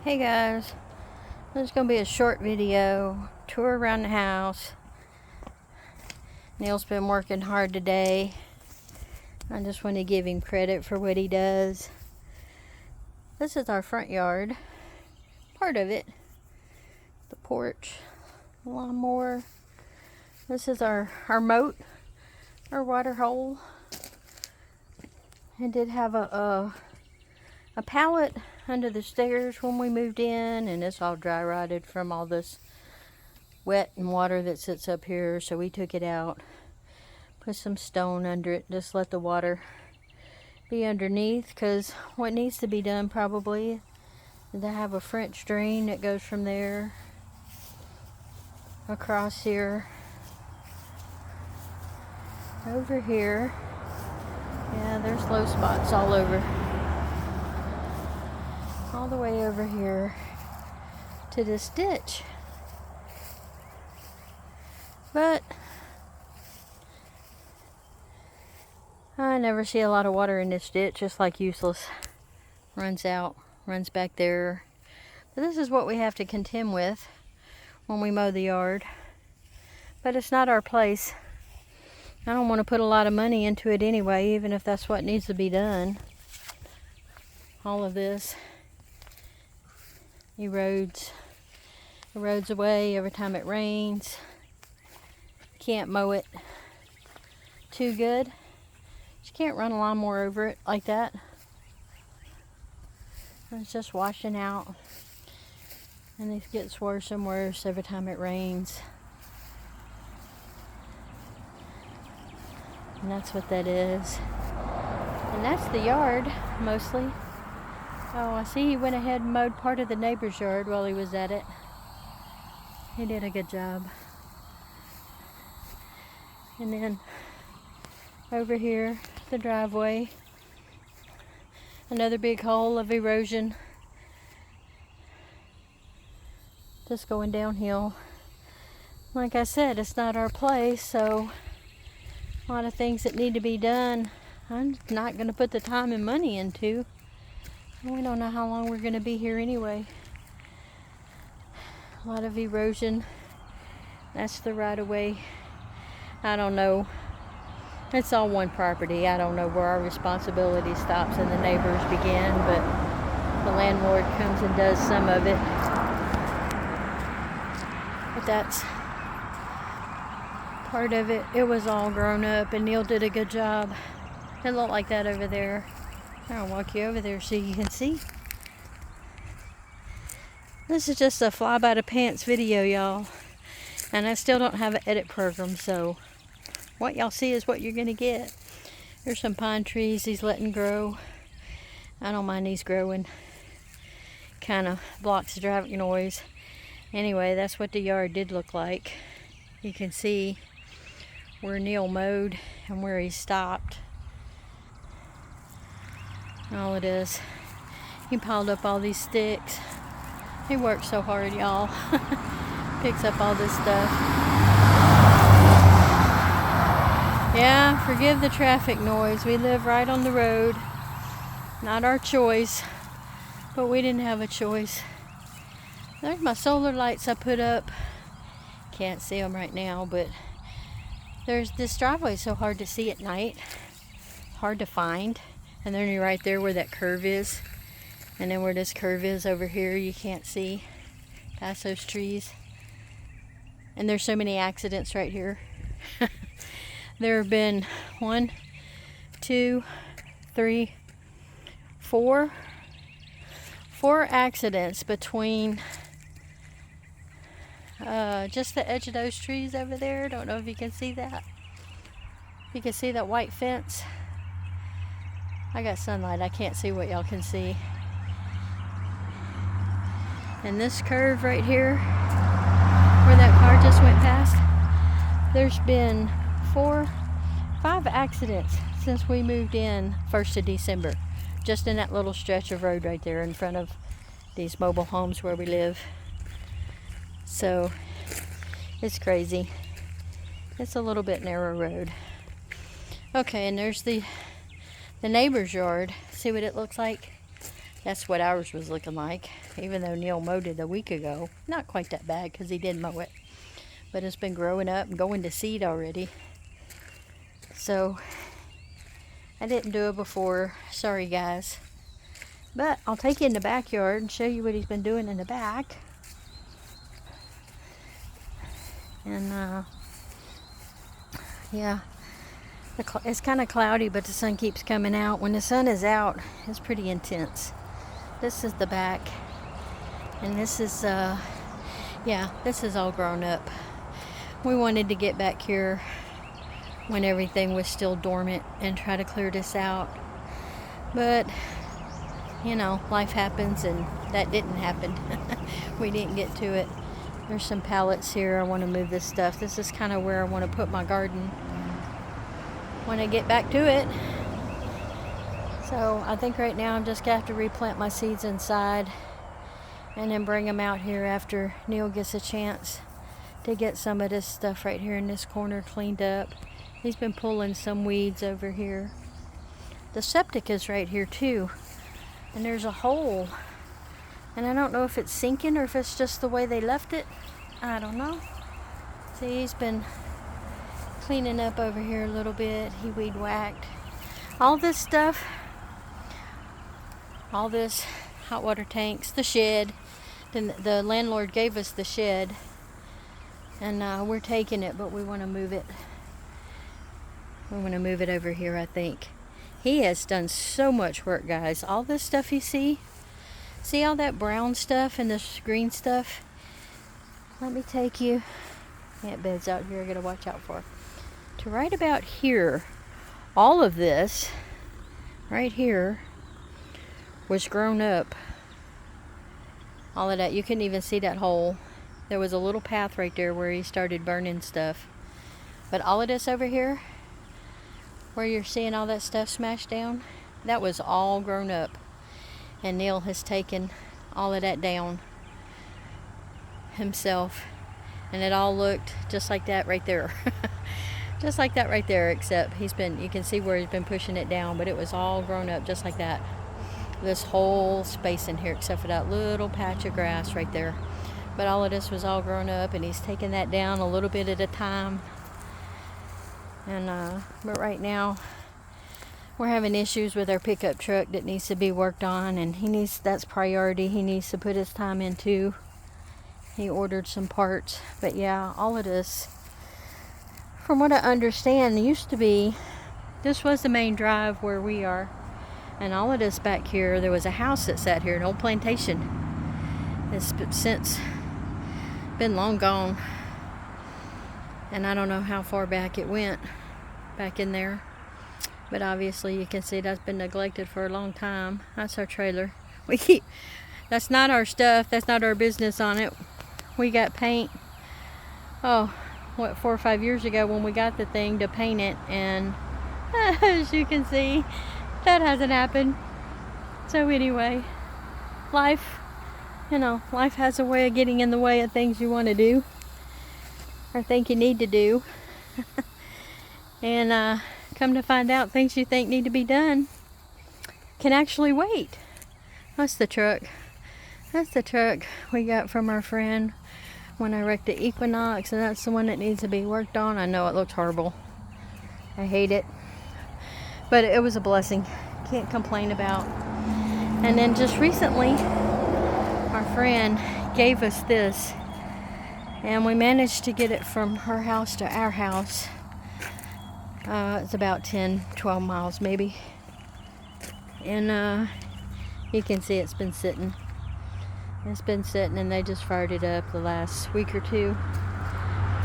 Hey guys, this is going to be a short video, tour around the house. Neil's been working hard today. I just want to give him credit for what he does. This is our front yard, part of it, the porch, lawnmower. This is our moat, our water hole. I did have a pallet under the stairs when we moved in, and it's all dry rotted from all this wet and water that sits up here, so we took it out, put some stone under it, just let the water be underneath, because what needs to be done probably is to have a French drain that goes from there across here over here. Yeah, there's low spots all over, all the way over here to this ditch. But I never see a lot of water in this ditch, just like useless. Runs out, runs back there. But this is what we have to contend with when we mow the yard. But it's not our place. I don't want to put a lot of money into it anyway, even if that's what needs to be done. All of this erodes away every time it rains. Can't mow it too good. You can't run a lawnmower over it like that. It's just washing out, and it gets worse and worse every time it rains. And that's what that is. And that's the yard, mostly. Oh, I see he went ahead and mowed part of the neighbor's yard while he was at it. He did a good job. And then over here, the driveway. Another big hole of erosion. Just going downhill. Like I said, it's not our place, so a lot of things that need to be done, I'm not going to put the time and money into. We don't know how long we're going to be here anyway. A lot of erosion. That's the right of way. I don't know. It's all one property. I don't know where our responsibility stops and the neighbors begin, but the landlord comes and does some of it. But that's part of it. It was all grown up, and Neil did a good job. It looked like that over there. I'll walk you over there so you can see. This is just a fly by the pants video, y'all. And I still don't have an edit program, so what y'all see is what you're gonna get. There's some pine trees he's letting grow. I don't mind these growing. Kind of blocks the traffic noise. Anyway, that's what the yard did look like. You can see where Neil mowed and where he stopped. All it is. He piled up all these sticks. He works so hard, y'all. Picks up all this stuff. Yeah, forgive the traffic noise. We live right on the road. Not our choice, but we didn't have a choice. There's my solar lights I put up. Can't see them right now, but there's this driveway so hard to see at night. Hard to find. And then you're right there where that curve is. And then where this curve is over here, you can't see past those trees. And there's so many accidents right here. There have been 1, 2, 3, 4 accidents between just the edge of those trees over there. Don't know if you can see that. You can see that white fence. I got sunlight. I can't see what y'all can see. And this curve right here, where that car just went past, there's been 4, 5 accidents since we moved in 1st of December. Just in that little stretch of road right there in front of these mobile homes where we live. So, it's crazy. It's a little bit narrow road. Okay, and there's the neighbor's yard. See what it looks like? That's what ours was looking like, even though Neil mowed it a week ago. Not quite that bad because he did mow it, but it's been growing up and going to seed already. So I didn't do it before. Sorry, guys. But I'll take you in the backyard and show you what he's been doing in the back. And yeah, it's kind of cloudy, but the sun keeps coming out. When the sun is out, it's pretty intense. This is the back, and this is yeah, this is all grown up. We wanted to get back here when everything was still dormant and try to clear this out, but you know, life happens, and that didn't happen. We didn't get to it. There's some pallets here. I want to move this stuff. This is kind of where I want to put my garden when I get back to it. So I think right now I'm just going to have to replant my seeds inside and then bring them out here after Neil gets a chance to get some of this stuff right here in this corner cleaned up. He's been pulling some weeds over here. The septic is right here too, and there's a hole, and I don't know if it's sinking or if it's just the way they left it. I don't know. See, he's been cleaning up over here a little bit. He weed whacked all this stuff, all this hot water tanks, the shed. Then the landlord gave us the shed, and we're taking it, but we want to move it. We want to move it over here, I think. He has done so much work, guys. All this stuff you see all that brown stuff and this green stuff? Let me take you, ant beds out here I gotta watch out for, to right about here. All of this right here was grown up. All of that, you couldn't even see that hole. There was a little path right there where he started burning stuff. But all of this over here, where you're seeing all that stuff smashed down, that was all grown up. And Neil has taken all of that down himself. And it all looked just like that right there. Just like that right there, except you can see where he's been pushing it down, but it was all grown up just like that. This whole space in here, except for that little patch of grass right there. But all of this was all grown up, and he's taking that down a little bit at a time. And but right now we're having issues with our pickup truck that needs to be worked on, and that's priority. He needs to put his time into. He ordered some parts, but yeah, all of this, from what I understand, used to be, this was the main drive where we are, and all of this back here, there was a house that sat here, an old plantation. It's since been long gone, and I don't know how far back it went back in there, but obviously you can see that's been neglected for a long time. That's our trailer. That's not our stuff, that's not our business on it. We got paint, 4 or 5 years ago when we got the thing to paint it, and as you can see, that hasn't happened. So anyway, life has a way of getting in the way of things you want to do or think you need to do. And come to find out, things you think need to be done can actually wait. That's the truck. That's the truck we got from our friend when I wrecked the Equinox, and that's the one that needs to be worked on. I know it looks horrible. I hate it. But it was a blessing. Can't complain about. And then just recently, our friend gave us this, and we managed to get it from her house to our house. It's about 10-12 miles maybe. And you can see it's been sitting. It's been sitting, and they just fired it up the last week or two.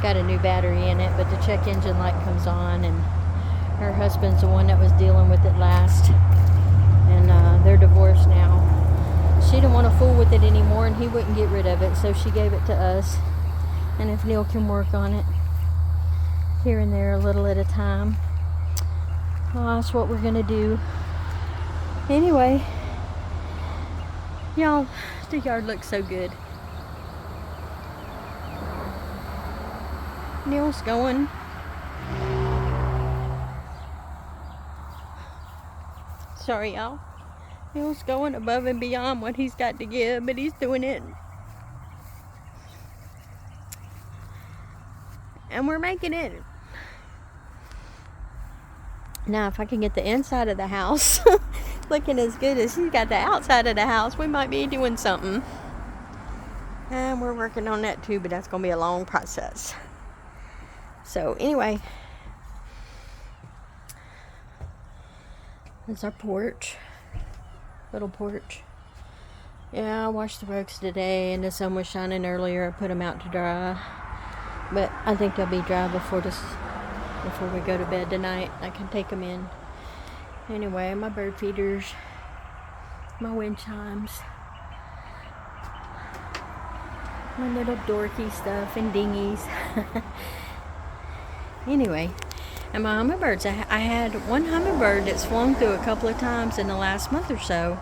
Got a new battery in it, but the check engine light comes on, and her husband's the one that was dealing with it last. And they're divorced now. She didn't want to fool with it anymore, and he wouldn't get rid of it, so she gave it to us. And if Neil can work on it here and there a little at a time, well, that's what we're gonna do. Anyway, y'all, the yard looks so good. Neil's going. Sorry, y'all. Bill's going above and beyond what he's got to give, but he's doing it. And we're making it. Now, if I can get the inside of the house looking as good as he's got the outside of the house, we might be doing something. And we're working on that too, but that's going to be a long process. So, anyway, that's our porch. Little porch. Yeah, I washed the rugs today, and the sun was shining earlier. I put them out to dry. But I think they'll be dry before we go to bed tonight. I can take them in. Anyway, my bird feeders, my wind chimes, my little dorky stuff and dinghies. Anyway, and my hummingbirds. I had one hummingbird that's flown through a couple of times in the last month or so,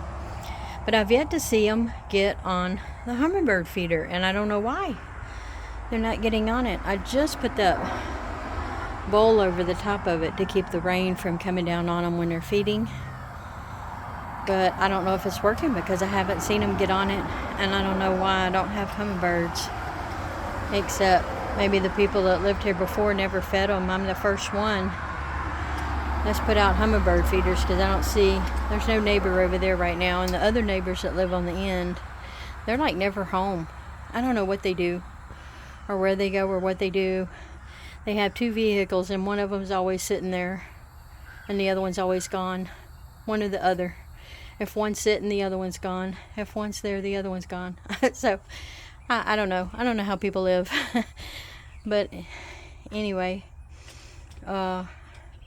but I've yet to see them get on the hummingbird feeder, and I don't know why. They're not getting on it. I just put the bowl over the top of it to keep the rain from coming down on them when they're feeding. But I don't know if it's working because I haven't seen them get on it. And I don't know why I don't have hummingbirds. Except maybe the people that lived here before never fed them. I'm the first one that's put out hummingbird feeders because I don't see, there's no neighbor over there right now. And the other neighbors that live on the end, they're like never home. I don't know what they do or where they go or what they do. They have two vehicles and one of them's always sitting there and the other one's always gone. One or the other. If one's sitting, the other one's gone. If one's there, the other one's gone. So, I don't know. I don't know how people live. But anyway, I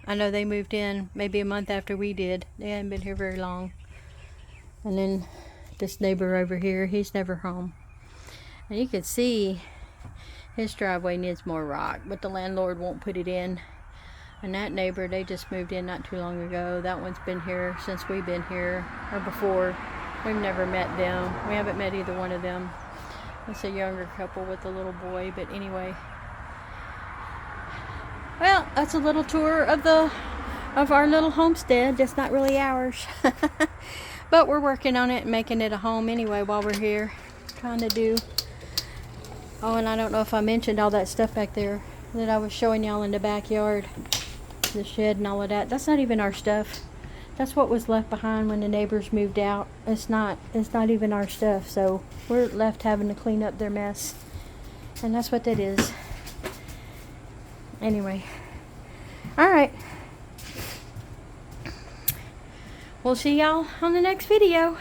know they moved in maybe a month after we did. They hadn't been here very long. And then this neighbor over here, he's never home. And you can see his driveway needs more rock, but the landlord won't put it in. And that neighbor, they just moved in not too long ago. That one's been here since we've been here, or before. We've never met them. We haven't met either one of them. It's a younger couple with a little boy, but anyway. Well, that's a little tour of our little homestead. That's not really ours. But we're working on it and making it a home anyway while we're here. Trying to do. Oh, and I don't know if I mentioned all that stuff back there that I was showing y'all in the backyard. The shed and all of that. That's not even our stuff. That's what was left behind when the neighbors moved out. It's not even our stuff. So we're left having to clean up their mess. And that's what that is. Anyway. Alright. We'll see y'all on the next video.